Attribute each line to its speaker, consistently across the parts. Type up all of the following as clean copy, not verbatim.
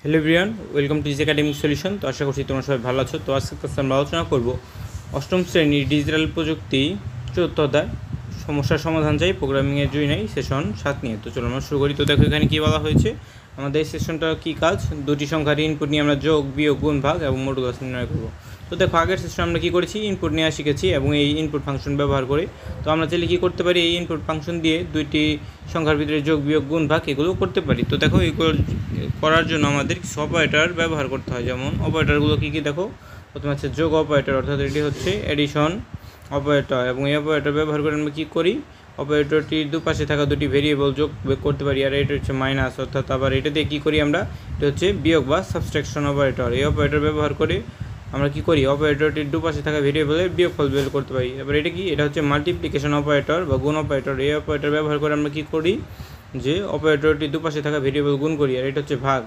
Speaker 1: Hello everyone, welcome to is academic solution. তো আশা করছি তোমরা সবাই ভালো আছো। তো আজকে আমরা আলোচনা করব অষ্টম শ্রেণীর ডিজিটাল প্রযুক্তি চতুর্থ অধ্যায় সমস্যার সমাধান চাই প্রোগ্রামিংয়ের জুই নাই সেশন 7 নিয়ে। তো চলো আমরা শুরু করি। তো দেখো এখানে কী বলা হয়েছে, আমাদের এই সেশনটা কী কাজ, দুটি সংখ্যার ইনপুট নিয়ে আমরা যোগ বিয়োগ গুণ ভাগ এবং মডুলাস নির্ণয় করব। তো দেখো আগের সেশনে আমরা কী করেছি, ইনপুট নেওয়া শিখেছি এবং এই ইনপুট ফাংশন ব্যবহার করে তো আমরা চাইলে কী করতে পারি, এই ইনপুট ফাংশন দিয়ে দুইটি সংখ্যার ভিতরে যোগ বিয়োগ গুণ ভাগ এগুলো করতে পারি। তো দেখো এগুলো করার জন্য আমাদের কিছু অপারেটর ব্যবহার করতে হয়। যেমন অপারেটরগুলো কী কী দেখো, প্রথমে হচ্ছে যোগ অপারেটর, অর্থাৎ এটি হচ্ছে এডিশন অপারেটর, এবং এই অপারেটর ব্যবহার করে আমরা কী করি, অপারেটরটির দুপাশে থাকা দুটি ভেরিয়েবল যোগ করতে পারি। আর এটা হচ্ছে মাইনাস, অর্থাৎ আবার এটা দিয়ে কী করি আমরা, এটা হচ্ছে বিয়োগ বা সাবস্ট্রাকশন অপারেটর। এই অপারেটর ব্যবহার করে আমরা কী করি, অপারেটরটির দুপাশে থাকা ভেরিয়েবলের বিয়োগফল বের করতে পারি। এবার এটা কি, এটা হচ্ছে মাল্টিপ্লিকেশন অপারেটর বা গুণ অপারেটর। এই অপারেটর ব্যবহার করে আমরা কী করি, যে অপারেটরটির দুপাশে থাকা ভেরিয়েবল গুণ করি। আর এটা হচ্ছে ভাগ,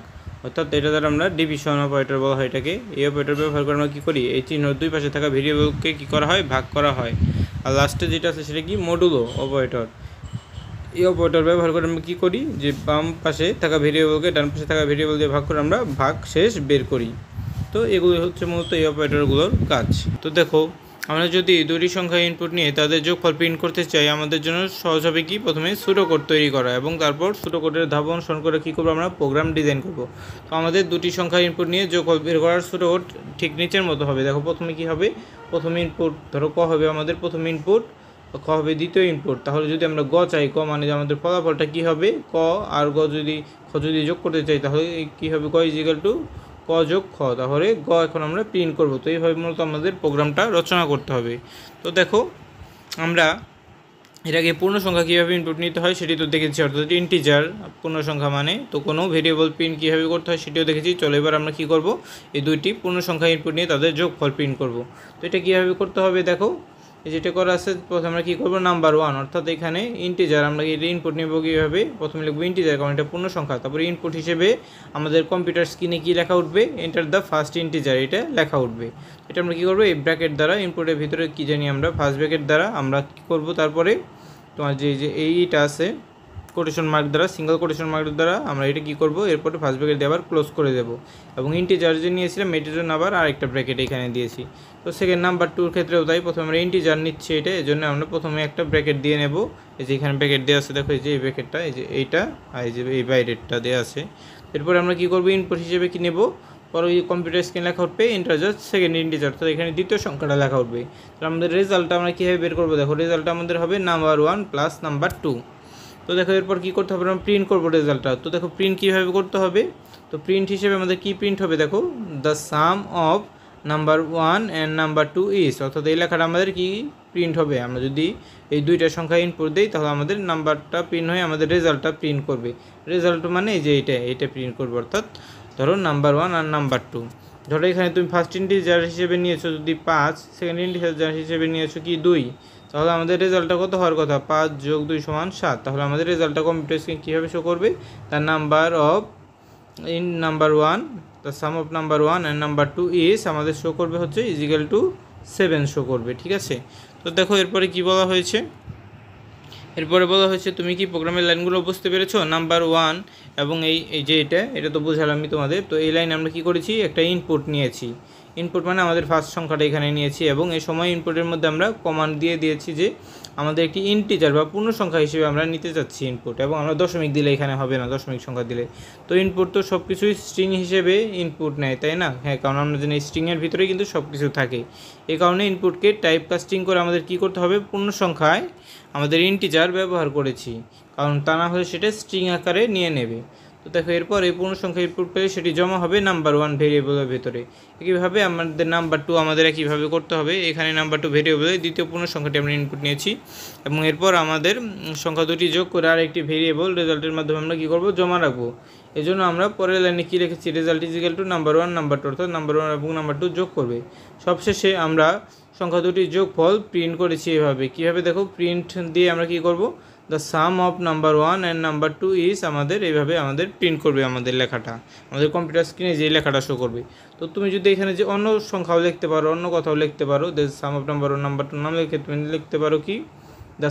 Speaker 1: অর্থাৎ এটা দ্বারা আমরা ডিভিশন অপারেটর বলা হয় এটাকে। এই অপারেটর ব্যবহার করে আমরা কী করি, এই চিহ্নের দুই পাশে থাকা ভেরিয়েবলকে কী করা হয়, ভাগ করা হয়। আর লাস্টে যেটা আছে সেটা কি, মডুলো অপারেটর। এই অপারেটর ব্যবহার করে আমরা কী করি, যে বাম পাশে থাকা ভেরিয়েবলকে ডান পাশে থাকা ভেরিয়েবল দিয়ে ভাগ করে আমরা ভাগ শেষ বের করি। তো এগুলো হচ্ছে মূলত এই অপারেটরগুলোর কাজ। তো দেখো আমরা যদি দুটি সংখ্যা ইনপুট নিয়ে তাদের যোগফল প্রিন্ট করতে চাই, আমাদের জন্য সহজ হবে কি, প্রথমে সুডোকোড তৈরি করা এবং তারপর সুডোকোডের ধাপ অনুসরণ করে কী করবো, আমরা প্রোগ্রাম ডিজাইন করব। তো আমাদের দুটি সংখ্যা ইনপুট নিয়ে যোগফল বের করার সুডোকোড ঠিক নিচের মতো হবে। দেখো প্রথমে কী হবে, প্রথম ইনপুট ধরো ক হবে আমাদের প্রথম ইনপুট, খ হবে দ্বিতীয় ইনপুট। তাহলে যদি আমরা গ চাই, ক মানে যে আমাদের ফলাফলটা কী হবে, ক আর গ যদি খ যদি যোগ করতে চাই তাহলে কী হবে, ক ইজিক্যাল টু ক যোগ খ। তাহলে গ এখন আমরা প্রিন্ট করব। তো এইভাবে মূলত আমাদের প্রোগ্রামটা রচনা করতে হবে। তো দেখো আমরা এর আগে পূর্ণ সংখ্যা কীভাবে ইনপুট নিতে হয় সেটি তো দেখেছি, অর্থাৎ ইন্টিজার পূর্ণ সংখ্যা মানে তো কোনো ভেরিয়েবল প্রিন্ট কীভাবে করতে হয় সেটিও দেখেছি। চলো এবার আমরা কী করব, এই দুইটি পূর্ণ সংখ্যা ইনপুট নিয়ে তাদের যোগফল প্রিন্ট করব। তো এটা কীভাবে করতে হবে, দেখো যেটা করা আছে, প্রথমে আমরা কী করবো, নাম্বার 1, অর্থাৎ এখানে ইন্টিজার আমরা এটা ইনপুট নেব কীভাবে, প্রথমে লিখবো ইন্টিজার কারণ এটা পূর্ণ সংখ্যা। তারপরে ইনপুট হিসেবে আমাদের কম্পিউটার স্ক্রিনে কী লেখা উঠবে, এন্টার দ্য ফার্স্ট ইন্টিজার, এটা লেখা উঠবে। এটা আমরা কী করবো, এই ব্র্যাকেট দ্বারা ইনপুটের ভিতরে কী জানি আমরা ফার্স্ট ব্র্যাকেট দ্বারা আমরা কী করবো, তারপরে তোমার যে এইটা আছে কোটেশন মার্ক দ্বারা, সিঙ্গেল কোটেশন মার্ক দ্বারা আমরা এটা কী করবো, এরপরে ফার্স্ট ব্র্যাকেট দিয়ে আবার ক্লোজ করে দেবো। এবং ইন্টিজার যে নিয়েছিলাম এটার জন্য আবার আরেকটা ব্র্যাকেট এখানে দিয়েছি। তো সেকেন্ড নাম্বার 2 ক্ষেত্রেও তাই, প্রথমে আমরা ইন্টিজার নিচ্ছি এটা, এই জন্য আমরা প্রথমে একটা ব্র্যাকেট দিয়ে নেব। এই যে এখানে ব্র্যাকেট দেওয়া আছে, দেখো এই যে এই ব্র্যাকেটটা, এই যে এইটা আর এই যে এই বাইরেরটা দেওয়া আছে। এরপরে আমরা কী করবো, ইনপুট হিসেবে কী নেব, পরে ওই কম্পিউটার স্ক্রিন লেখা উঠবে এন্টার জাস্ট সেকেন্ড ইন্টিজার, তো এখানে দ্বিতীয় সংখ্যাটা লেখা উঠবে। তো আমাদের রেজাল্টটা আমরা কীভাবে বের করবো, দেখো রেজাল্টটা আমাদের হবে নাম্বার 1 প্লাস নাম্বার 2। তো দেখো এরপর কী করতে হবে, আমরা প্রিন্ট করবো রেজাল্টটা। তো দেখো প্রিন্ট কীভাবে করতে হবে, তো প্রিন্ট হিসেবে আমাদের কী প্রিন্ট হবে, দেখো the some of number 1 and number 2 is, অর্থাৎ এই লেখাটা আমাদের কি প্রিন্ট হবে, আমরা যদি এই দুইটা সংখ্যা ইনপুট দিই তাহলে আমাদের নাম্বারটা প্রিন্ট হয়ে আমাদের রেজাল্টটা প্রিন্ট করবে। রেজাল্ট মানে এই যে এইটা প্রিন্ট করবে, অর্থাৎ ধরো নাম্বার 1 আর নাম্বার 2। ধরো এখানে তুমি ফার্স্ট ইন্টিজার হিসেবে নিয়েছো যদি 5, সেকেন্ড ইন্টিজার হিসেবে নিয়েছো কি 2, তাহলে আমাদের রেজাল্টটা কত হওয়ার কথা, 5 যোগ 2 সমান 7। তাহলে আমাদের রেজাল্টটা কম্পিউটার স্ক্রিন কীভাবে শো করবে, তার number of in number 1, the some of number 1 and number 2 is আমাদের শো করবে হচ্ছে ইজিক্যাল টু 7 শো করবে, ঠিক আছে। তো দেখো এরপরে কি বলা হয়েছে, এরপরে বলা হয়েছে তুমি কি প্রোগ্রামের লাইনগুলো বুঝতে পেরেছো, নাম্বার 1 এবং এই যে এটা তো বুঝালাম আমি তোমাদের। তো এই লাইন আমরা কি করেছি, একটা ইনপুট নিয়েছি, ইনপুট মানে আমাদের ফার্স্ট সংখ্যাটা এখানে নিয়েছি এবং এই সময় ইনপুটের মধ্যে আমরা কমান্ড দিয়ে দিয়েছি যে আমাদের একটি ইন্টিজার বা পূর্ণ সংখ্যা হিসেবে আমরা নিতে চাচ্ছি ইনপুট, এবং আমরা দশমিক দিলে এখানে হবে না, দশমিক সংখ্যা দিলে। তো ইনপুট তো সব কিছুই স্ট্রিং হিসেবে ইনপুট নেয়, তাই না, হ্যাঁ, কারণ আমরা জানি স্ট্রিংয়ের ভিতরেই কিন্তু সব কিছু থাকে। এই কারণে ইনপুটকে টাইপ কাস্টিং করে আমাদের কী করতে হবে, পূর্ণ সংখ্যায় আমাদের ইন্টিজার ব্যবহার করেছি, কারণ তা না হলে সেটা স্ট্রিং আকারে নিয়ে নেবে। তো দেখো এরপর এই পূর্ণ সংখ্যা ইনপুট পেলে সেটি জমা হবে নাম্বার 1 ভেরিয়েবলের ভেতরে। একইভাবে আমাদের নাম্বার 2 আমাদের একইভাবে করতে হবে, এখানে নাম্বার 2 ভেরিয়েবলে দ্বিতীয় পূর্ণ সংখ্যাটি আমরা ইনপুট নিয়েছি এবং এরপর আমাদের সংখ্যা দুটি যোগ করে আর একটি ভেরিয়েবল রেজাল্টের মাধ্যমে আমরা কী করবো, জমা রাখবো। এই জন্য আমরা পরের লাইনে কী লিখেছি, result is equal to number 1 number 2, অর্থাৎ নাম্বার 1 এবং নাম্বার 2 যোগ করবে। সবশেষে আমরা সংখ্যা দুটির যোগফল প্রিন্ট করেছি এভাবে, কীভাবে দেখো, প্রিন্ট দিয়ে আমরা কী করব, the some of number 1 and number 2 is আমাদের এইভাবে আমাদের প্রিন্ট করবে আমাদের লেখাটা, আমাদের কম্পিউটার স্ক্রিনে যে লেখাটা শো করবে। তো তুমি যদি এখানে যে অন্য সংখ্যাও লিখতে পারো, অন্য কথাও লিখতে পারো, the some of number 1 number 2 নাম লিখে তুমি লিখতে পারো কি, দ্য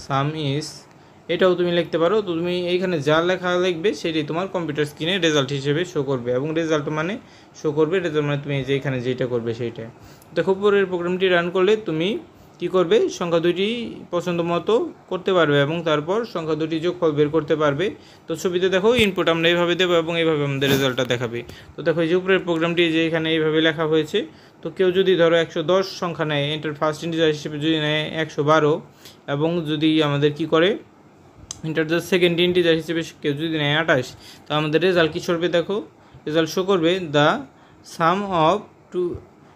Speaker 1: সাম ইজ এটাও তুমি লিখতে পারো। তো তুমি এইখানে যা লেখা লিখবে সেটাই তোমার কম্পিউটার স্ক্রিনে রেজাল্ট হিসেবে শো করবে, এবং রেজাল্ট মানে শো করবে, রেজাল্ট মানে তুমি যে এখানে যেটা করবে সেইটা। দেখো পরের প্রোগ্রামটি রান করলে তুমি কি করবে, সংখ্যা দুটি পছন্দ মতো করতে পারবে এবং তারপর সংখ্যা দুটি যোগফল বের করতে পারবে। তো ছবিতে দেখো ইনপুট আমরা এইভাবে দেবো এবং এইভাবে আমাদের রেজাল্টটা দেখাবে। তো দেখো এই যে উপরের প্রোগ্রামটি যে এখানে এইভাবে লেখা হয়েছে। তো কেউ যদি ধরো 110 সংখ্যা নেয়, এন্টার ফার্স্ট ইন্টিজার হিসেবে যদি নেয় 112, এবং যদি আমাদের কি করে এন্টার দ্য সেকেন্ড ইন্টিজার হিসেবে কেউ যদি নেয় 28, তো আমাদের রেজাল্ট কী করবে, দেখো রেজাল্ট শো করবে the some of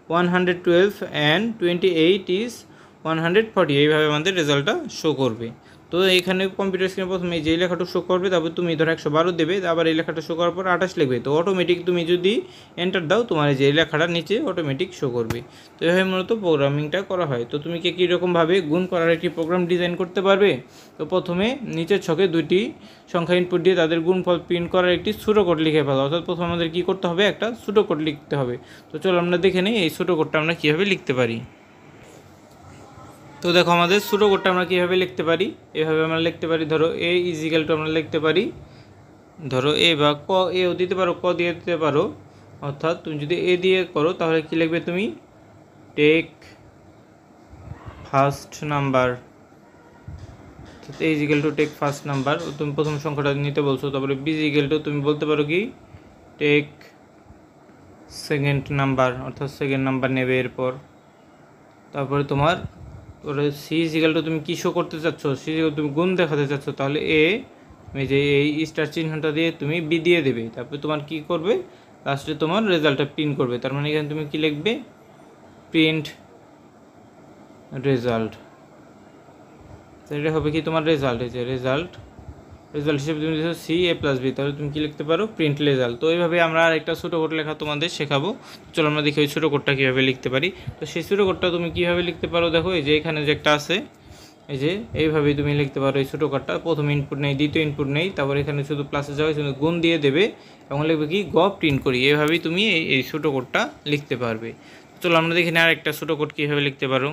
Speaker 1: 112 and 28 is 140, এইভাবে আমাদের রেজাল্টটা শো করবে। তো এখানে কম্পিউটার স্ক্রিনে প্রথমে যেই লেখাটা শো করবে, তারপর তুমি ধরো 112 দেবে, আবার এই লেখাটা শো করার পর 28 লিখবে। তো অটোমেটিক তুমি যদি এন্টার দাও, তোমার যে লেখাটা নিচে অটোমেটিক শো করবে। তো এইভাবে মূলত প্রোগ্রামিংটা করা হয়। তো তুমি কি কীরকমভাবে গুণ করার একটি প্রোগ্রাম ডিজাইন করতে পারবে? তো প্রথমে নিচের ছকে দুইটি সংখ্যা ইনপুট দিয়ে তাদের গুণফল প্রিন্ট করার একটি ছোটো কোড লিখে ফেলো। অর্থাৎ প্রথমে আমাদের কী করতে হবে, একটা ছোটো কোড লিখতে হবে। তো চলো আমরা দেখে নিই এই ছোটো কোডটা আমরা কীভাবে লিখতে পারি। তো দেখো আমাদের ছোটো কোডটা আমরা কীভাবে লিখতে পারি, এভাবে আমরা লিখতে পারি। ধরো এ ইজিক্যাল টু আমরা লিখতে পারি, ধরো এ বা ক, এও দিতে পারো, ক দিয়ে দিতে পারো। অর্থাৎ তুমি যদি এ দিয়ে করো তাহলে কী লিখবে, তুমি take first number, a is equal to take first number, তুমি প্রথম সংখ্যাটা নিতে বলছো। তারপরে বি ইজিক্যাল টু তুমি বলতে পারো কি টেক সেকেন্ড নাম্বার, অর্থাৎ সেকেন্ড নাম্বার নেবে এরপর। তারপরে তোমার সি ইজিক্যাল টু তুমি কী শো করতে চাচ্ছ, সি ইজিক্যাল তুমি গুণ দেখাতে চাচ্ছ, তাহলে এ যে এই স্টার চিহ্নটা দিয়ে তুমি বি দিয়ে দেবে। তারপরে তোমার কি করবে, লাস্টে তোমার রেজাল্টটা প্রিন্ট করবে। তার মানে এখানে তুমি কি লিখবে, প্রিন্ট রেজাল্ট। এটা হবে কি তোমার রেজাল্ট, এই যে রেজাল্ট হিসেবে তুমি দিচ্ছ সি এ প্লাস বি, তাহলে তুমি কি লিখতে পারো, প্রিন্ট রেজাল্ট। তো এইভাবে আমরা আরেকটা ছোটো কোড লেখা তোমাদের শেখাবো। চলো আমরা দেখি ওই ছোটো কোডটা কীভাবে লিখতে পারি। তো সেই ছোটো কোডটা তুমি কীভাবে লিখতে পারো, দেখো এই যে এখানে যে একটা আছে, এই যে এইভাবেই তুমি লিখতে পারো এই ছোটো কোডটা। প্রথম ইনপুট নেই, দ্বিতীয় ইনপুট নেই, তারপর এখানে শুধু প্লাসে যাবে, শুধু গুণ দিয়ে দেবে এবং লিখবে কি গ প্রিন্ট করি। এইভাবেই তুমি এই ছোটো কোডটা লিখতে পারবে। চলো আমরা দেখি না আরেকটা ছোটো কোড কীভাবে লিখতে পারো।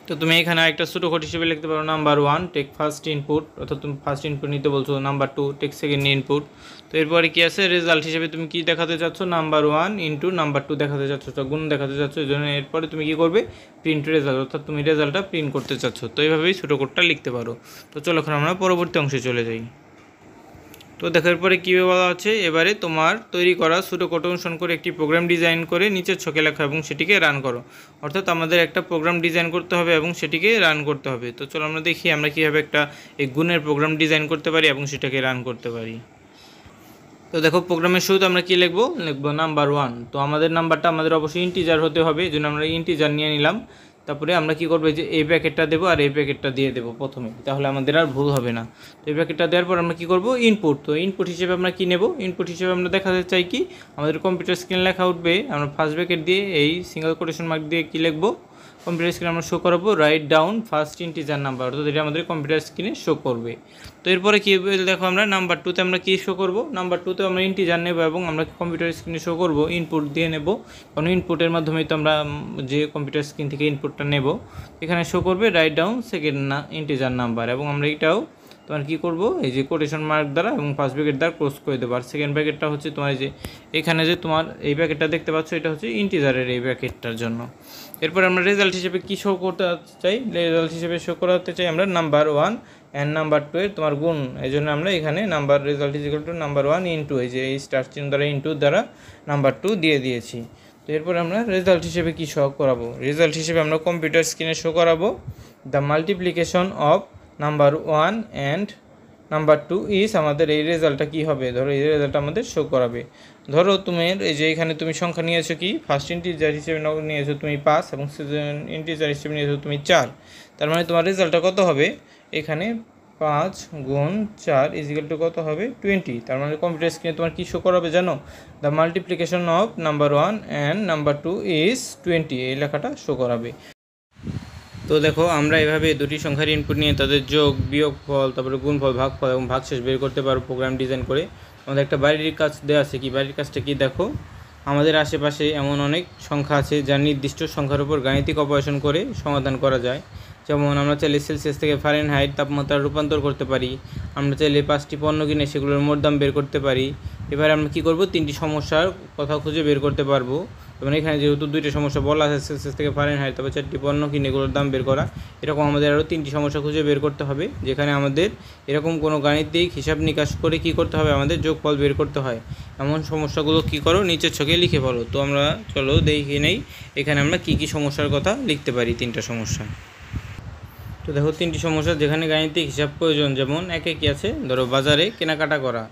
Speaker 1: তো তুমি এখানে একটা ছোটো কোড হিসেবে লিখতে পারো, নাম্বার 1 টেক ফার্স্ট ইনপুট, অর্থাৎ তুমি ফার্স্ট ইনপুট নিতে বলছো। Number 2 take second input. তো এরপরে কি আছে, রেজাল্ট হিসেবে তুমি কি দেখাতে চাচ্ছ, নাম্বার 1 ইন্টু নাম্বার 2 দেখাতে চাচ্ছ, গুণ দেখাতে চাচ্ছ। এই জন্য এরপরে তুমি কি করবে, প্রিন্ট রেজাল্ট, অর্থাৎ তুমি রেজাল্টটা প্রিন্ট করতে চাচ্ছ। তো এইভাবেই ছোটো কোডটা লিখতে পারো। তো চলো এখন আমরা পরবর্তী অংশে চলে যাই। তো দেখার পরে কী বলা হচ্ছে, এবারে তোমার তৈরি করা ছোটো কোড অনুসরণ করে একটি প্রোগ্রাম ডিজাইন করে নিচের ছকে লেখা এবং সেটিকে রান করো। অর্থাৎ আমাদের একটা প্রোগ্রাম ডিজাইন করতে হবে এবং সেটিকে রান করতে হবে। তো চলো আমরা দেখি আমরা কীভাবে একটা এই গুণের প্রোগ্রাম ডিজাইন করতে পারি এবং সেটাকে রান করতে পারি। তো দেখো প্রোগ্রামের শুরুতে আমরা কী লিখবো নাম্বার 1। তো আমাদের নাম্বারটা আমাদের অবশ্যই ইন্টিজার হতে হবে, এই জন্য আমরা ইন্টিজার নিয়ে নিলাম। তারপরে আমরা কি করবো, যে এই প্যাকেটটা দেবো আর এই প্যাকেটটা দিয়ে দেবো প্রথমে, তাহলে আমাদের আর ভুল হবে না। তো এই প্যাকেটটা দেওয়ার পর আমরা কি করব, ইনপুট। তো ইনপুট হিসেবে আমরা কি নেব, ইনপুট হিসেবে আমরা দেখাতে চাই কি আমাদের কম্পিউটার স্ক্রিন লেখা উঠবে, আমরা ফার্স্ট ব্র্যাকেট দিয়ে এই সিঙ্গেল কোটেশন মার্ক দিয়ে কি লিখবো, কম্পিউটার স্ক্রিনে আমরা শো করাবো write down first integer number, অর্থাৎ এটা আমাদের কম্পিউটার স্ক্রিনে শো করবে। তো এরপরে কি দেখো আমরা নাম্বার 2তে আমরা কি শো করব, নাম্বার 2তে আমরা ইন্টিজার নেব এবং আমরা কম্পিউটার স্ক্রিনে শো করব ইনপুট দিয়ে নেব, কারণ ইনপুটের মাধ্যমেই তো আমরা যে কম্পিউটার স্ক্রিন থেকে ইনপুটটা নেব। এখানে শো করবে write down second integer number, এবং আমরা এটাও তোমার কী করবো, এই যে কোটেশন মার্ক দ্বারা এবং ফার্স্ট ব্র্যাকেট দ্বারা ক্লোজ করে দেবো। আর সেকেন্ড ব্র্যাকেটটা হচ্ছে তোমার যে এখানে যে তোমার এই ব্র্যাকেটটা দেখতে পাচ্ছ, এটা হচ্ছে ইন্টিজারের এই ব্র্যাকেটটার জন্য। এরপর আমরা রেজাল্ট হিসেবে কী শো করতে চাই, রেজাল্ট হিসেবে শো করাতে চাই আমরা নাম্বার 1 অ্যান্ড নাম্বার 2 এর তোমার গুণ। এই জন্য আমরা এখানে number result is equal to number 1 into এই যে এই স্টার চিহ্ন দ্বারা ইন্টু দ্বারা নাম্বার 2 দিয়ে দিয়েছি। তো এরপর আমরা রেজাল্ট হিসেবে কী শো করাবো, রেজাল্ট হিসেবে আমরা কম্পিউটার স্ক্রিনে শো করাবো the multiplication of number 1 and number 2 is, আমাদের এই রেজাল্টটা কী হবে, ধরো এই রেজাল্টটা আমাদের শো করাবে। ধরো তুমি এই যে এখানে তুমি সংখ্যা নিয়েছো কি ফার্স্ট ইন্টিজার হিসেবে নিয়েছো তুমি 5 এবং সেকেন্ড ইন্টিজার হিসেবে নিয়েছো তুমি 4। তার মানে তোমার রেজাল্টটা কত হবে, এখানে 5 গুণ 4 ইজিক্যাল টু কত হবে 20। তার মানে কম্পিউটার স্ক্রিনে তোমার কী শো করাবে জানো, the multiplication of number 1 and number 2 is 20, এই লেখাটা শো করাবে। তো দেখো আমরা এভাবে দুটি সংখ্যার ইনপুট নিয়ে তাদের যোগ বিয়োগ ফল, তারপরে গুণফল, ভাগফল এবং ভাগশেষ বের করতে পারো প্রোগ্রাম ডিজাইন করে। আমাদের একটা বাড়ির কাজ দেওয়া আছে, কি বাড়ির কাজটা কি দেখো, আমাদের আশেপাশে এমন অনেক সংখ্যা আছে যা নির্দিষ্ট সংখ্যার উপর গাণিতিক অপারেশন করে সমাধান করা যায়। যেমন আমরা চাইলে সেলসিয়াস থেকে ফারেনহাইট তাপমাত্রা রূপান্তর করতে পারি, আমরা চাইলে 5টি পণ্য কিনে সেগুলোর মোট দাম বের করতে পারি। এবারে আমরা কী করব, 3টি সমস্যার কথা খুঁজে বের করতে পারবো। যেমন এখানে যেহেতু 2টি সমস্যা বলা আছে, সেলসিয়াস থেকে ফারেনহাইট, তারপর 4টি পণ্য কিনে এগুলোর দাম বের করা, এরকম আমাদের আরও 3টি সমস্যা খুঁজে বের করতে হবে, যেখানে আমাদের এরকম কোনো গাণিতিক হিসাব নিকাশ করে কী করতে হবে, আমাদের যোগফল বের করতে হয়। এমন সমস্যাগুলো কী করো, নিচের ছকে লিখে ফেলো। তো আমরা চলো দেখে নেই এখানে আমরা কী কী সমস্যার কথা লিখতে পারি। 3টা সমস্যা। তো দেখো 3টি সমস্যা যেখানে গাণিতিক হিসাব প্রয়োজন। যেমন একে কী আছে, ধরো বাজারে কেনাকাটা করা,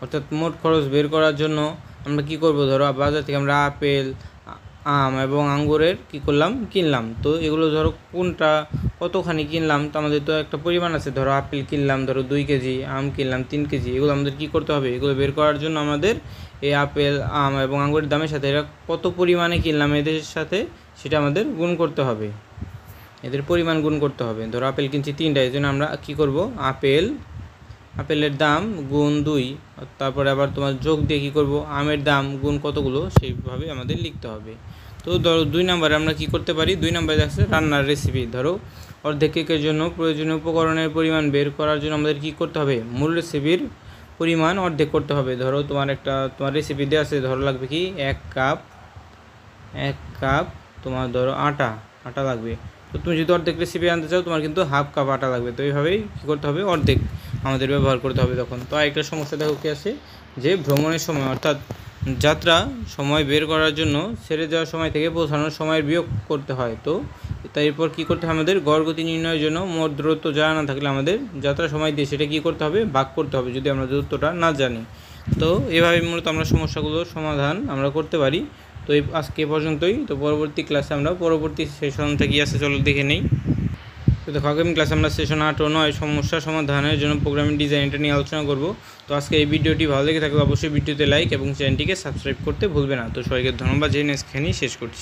Speaker 1: অর্থাৎ মোট খরচ বের করার জন্য আমরা কি করব, ধরো বাজার থেকে আমরা আপেল, আম এবং আঙ্গুরের কী করলাম, কিনলাম। তো এগুলো ধরো কোনটা কতখানি কিনলাম, তো আমাদের তো একটা পরিমাণ আছে। ধরো আপেল কিনলাম ধরো 2 কেজি, আম কিনলাম 3 কেজি, এগুলো আমাদের কী করতে হবে, এগুলো বের করার জন্য আমাদের এই আপেল, আম এবং আঙ্গুরের দামের সাথে এরা কত পরিমাণে কিনলাম এদের সাথে সেটা আমাদের গুণ করতে হবে, এদের পরিমাণ গুণ করতে হবে। ধরো আপেল কিনছি 3টা, এই জন্য আমরা কী করব, আপেলের দাম গুণ 2, তারপরে আবার তোমার যোগ দিয়ে কী করব, আমের দাম গুণ কতগুলো, সেইভাবে আমাদের লিখতে হবে। তো ধরো 2 নম্বরে আমরা কী করতে পারি, 2 নম্বরে দেখছে রান্নার রেসিপি। ধরো অর্ধেক কেকের জন্য প্রয়োজনীয় উপকরণের পরিমাণ বের করার জন্য আমাদের কী করতে হবে, মূল রেসিপির পরিমাণ অর্ধেক করতে হবে। ধরো তোমার তোমার রেসিপি দেওয়া আছে, ধরো লাগবে কি 1 কাপ তোমার ধরো আটা লাগবে। তো তুমি যদি অর্ধেক রেসিপি আনতে চাও, তোমার কিন্তু হাফ কাপ আটা লাগবে। তো এইভাবেই কী করতে হবে, অর্ধেক আমাদের ব্যবহার করতে হবে তখন। তো আরেকটা সমস্যা দেখো কী আছে, যে ভ্রমণের সময় অর্থাৎ যাত্রা সময় বের করার জন্য ছেড়ে যাওয়ার সময় থেকে পৌঁছানোর সময়ের বিয়োগ করতে হয়। তো তারপর কী করতে হবে, আমাদের গড় গতি নির্ণয়ের জন্য মোট দূরত্ব জানা না থাকলে আমাদের যাত্রা সময় দিয়ে সেটা কী করতে হবে, ভাগ করতে হবে, যদি আমরা দূরত্বটা না জানি। তো এভাবে মূলত আমরা সমস্যাগুলোর সমাধান আমরা করতে পারি। তো এই আজকে পর্যন্তই। তো পরবর্তী ক্লাসে আমরা পরবর্তী সেশন থেকে আসে চলো দেখে নেই। তো দেখো আগামী ক্লাসে আমরা সেশন 8 ও 9 সমস্যা সমাধানের জন্য প্রোগ্রামিং ডিজাইনটা নিয়ে আলোচনা করব। তো আজকে এই ভিডিওটি ভালো লেগে থাকলে অবশ্যই ভিডিওতে লাইক এবং চ্যানেলটিকে সাবস্ক্রাইব করতে ভুলবে না। তো সবাইকে ধন্যবাদ, জেনে এখানেই শেষ করছি।